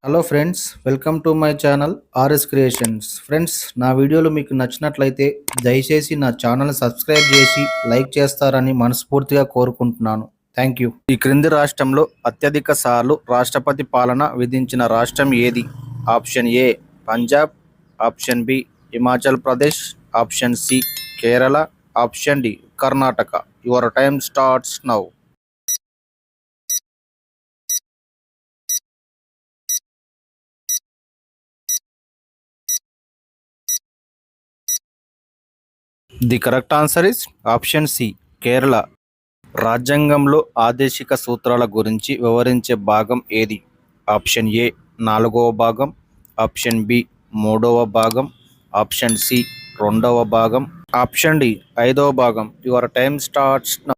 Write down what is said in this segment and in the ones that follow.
Hello friends, welcome to my channel RS creations. Friends, నా వీడియోలు మీకు నచ్చినట్లయితే దయచేసి నా ఛానల్ సబ్స్క్రైబ్ చేసి లైక్ చేస్తారని మనస్ఫూర్తిగా కోరుకుంటున్నాను. Thank you. ఈ క్రింది రాష్ట్రంలో అత్యధిక సార్లు రాష్ట్రపతి పాలన విధించిన రాష్ట్రం ఏది? Option A Punjab, option B Himachal Pradesh, option C Kerala, option D Karnataka. Your time starts now. The correct answer is option C Kerala. రాజ్యాంగంలో ఆదేశిక సూత్రాల గురించి వివరించే భాగం ఏది? ఆప్షన్ ఏ 4వ భాగం, ఆప్షన్ బి 3వ భాగం, ఆప్షన్ సి 2వ భాగం, ఆప్షన్ డి 5వ భాగం. Your time starts now.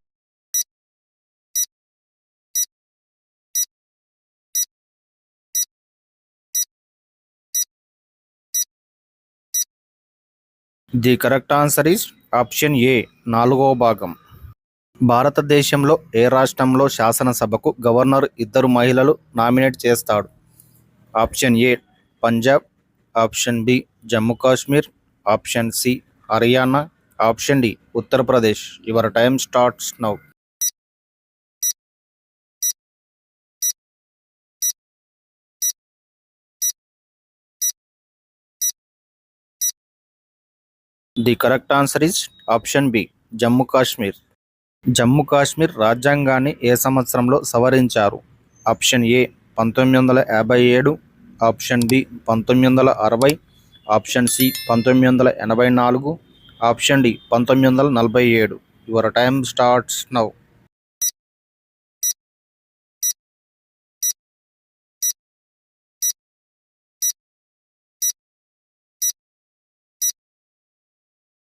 The correct answer is option A 4వ భాగం. భారతదేశంలో ఏ రాష్ట్రంలో శాసనసభకు గవర్నర్ ఇద్దరు మహిళలు నామినేట్ చేస్తాడు? Option A Punjab, option B Jammu Kashmir, option C Haryana, option D Uttar Pradesh. Your time starts now. The correct answer is option B Jammu Kashmir. Jammu Kashmir రాజ్యాంగాన్ని ఏ సంవత్సరంలో సవరించారు? Option A 1957, option B 1960, option C 1984, option D 1947. Your time starts now.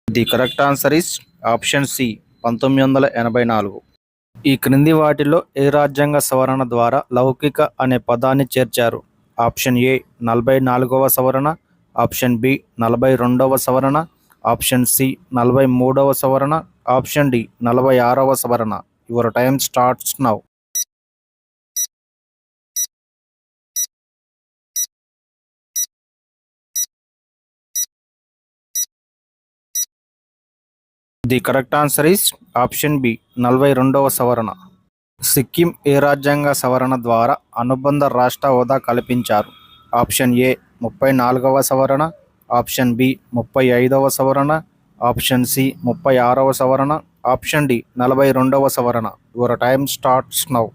The correct answer is option C 1984. ఈ క్రింది వాటిలో ఏ రాజ్యాంగ సవరణ ద్వారా లౌకిక అనే పదాన్ని చేర్చారు? ఆప్షన్ ఏ 44వ సవరణ, ఆప్షన్ బి 42వ సవరణ, ఆప్షన్ సి 43వ సవరణ, ఆప్షన్ డి 46వ సవరణ. Your time starts now. The correct answer is option B 42వ సవరణ. సిక్కిం ఏ రాజ్యాంగ సవరణ ద్వారా అనుబంధ రాష్ట్ర హోదా కల్పించారు? ఆప్షన్ ఏ 34వ సవరణ, ఆప్షన్ బి 35వ సవరణ, ఆప్షన్ సి 36వ సవరణ, ఆప్షన్ డి 42వ సవరణ. Your time starts now.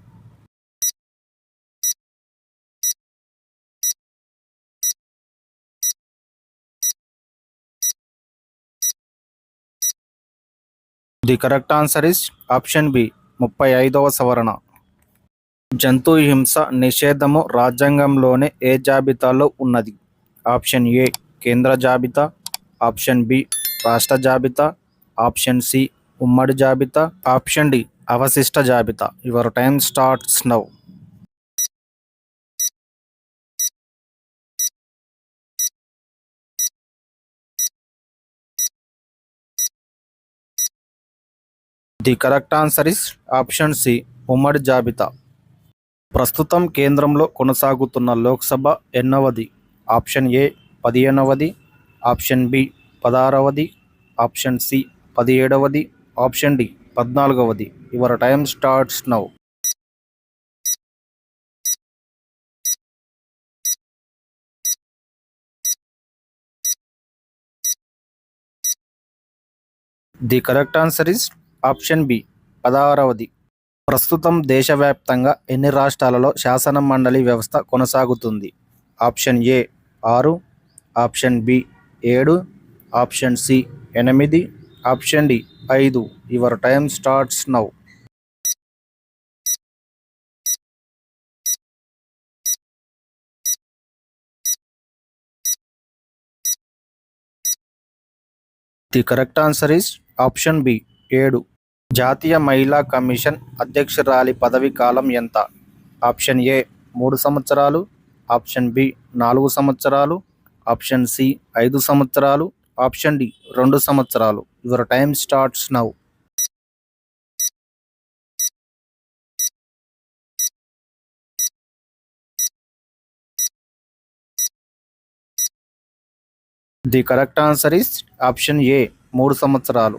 The correct answer is option B 35వ సవరణ. జంతు హింస నిషేధము రాజ్యాంగంలోని ఏ జాబితాలో ఉన్నది? ఆప్షన్ ఏ కేంద్ర జాబితా, ఆప్షన్ బి రాష్ట్ర జాబితా, ఆప్షన్ సి ఉమ్మడి జాబితా, ఆప్షన్ డి అవశిష్ట జాబితా. Your time starts now. The correct answer is option C ఉమ్మడి జాబితా. ప్రస్తుతం కేంద్రంలో కొనసాగుతున్న లోక్సభ ఎన్నవది? ఆప్షన్ ఏ 15వది, ఆప్షన్ బి 16వది, ఆప్షన్ సి 17వది, ఆప్షన్ డి 14వది. Your time starts now. The correct answer is option B 16వది. ప్రస్తుతం దేశవ్యాప్తంగా ఎన్ని రాష్ట్రాలలో శాసన మండలి వ్యవస్థ కొనసాగుతుంది? Option A 6, option B 7, option C 8, option D 5. Your time starts now. The correct answer is option B 7. జాతీయ మహిళా కమిషన్ అధ్యక్షురాలి పదవీ కాలం ఎంత? ఆప్షన్ ఏ 3 సంవత్సరాలు, ఆప్షన్ బి 4 సంవత్సరాలు, ఆప్షన్ సి 5 సంవత్సరాలు, ఆప్షన్ డి 2 సంవత్సరాలు. Your time starts now. The correct answer is option A 3 సంవత్సరాలు.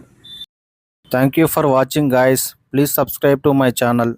Thank you for watching guys. Please subscribe to my channel.